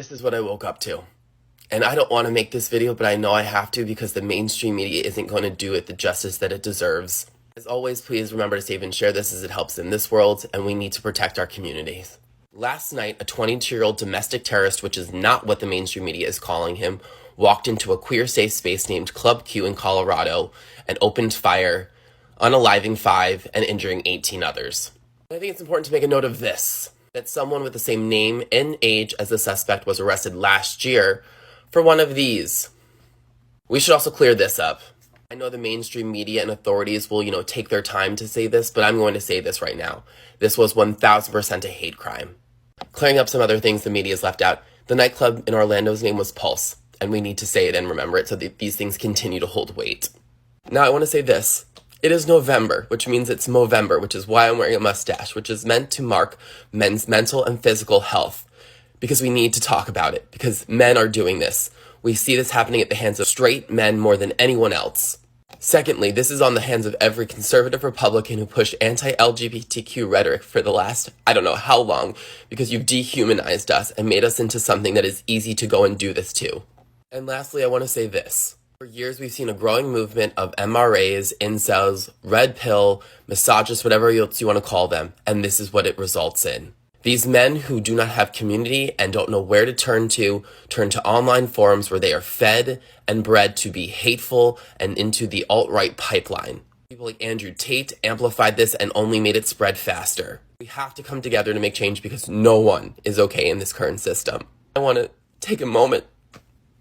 This is what I woke up to. And I don't want to make this video, but I know I have to because the mainstream media isn't going to do it the justice that it deserves. As always, please remember to save and share this as it helps in this world, and we need to protect our communities. Last night, a 22-year-old domestic terrorist, which is not what the mainstream media is calling him, walked into a queer safe space named Club Q in Colorado and opened fire, unaliving 5 and injuring 18 others. I think it's important to make a note of this, that someone with the same name and age as the suspect was arrested last year for one of these. We should also clear this up. I know the mainstream media and authorities will, take their time to say this, but I'm going to say this right now. This was 1000% a hate crime. Clearing up some other things the media's left out. The nightclub in Orlando's name was Pulse, and we need to say it and remember it so that these things continue to hold weight. Now I want to say this. It is November, which means it's Movember, which is why I'm wearing a mustache, which is meant to mark men's mental and physical health. Because we need to talk about it, because men are doing this. We see this happening at the hands of straight men more than anyone else. Secondly, this is on the hands of every conservative Republican who pushed anti-LGBTQ rhetoric for the last, I don't know how long, because you've dehumanized us and made us into something that is easy to go and do this to. And lastly, I want to say this. For years, we've seen a growing movement of MRAs, incels, red pill, misogynists, whatever else you want to call them, and this is what it results in. These men who do not have community and don't know where to turn to online forums where they are fed and bred to be hateful and into the alt-right pipeline. People like Andrew Tate amplified this and only made it spread faster. We have to come together to make change because no one is okay in this current system. I want to take a moment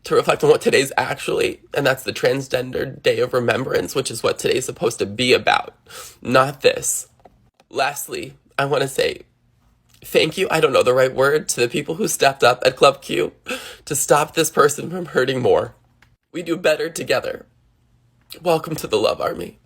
to reflect on what today's actually, and that's the Transgender Day of Remembrance, which is what today's supposed to be about, not this. Lastly, I want to say thank you, I don't know the right word, to the people who stepped up at Club Q to stop this person from hurting more. We do better together. Welcome to the Love Army.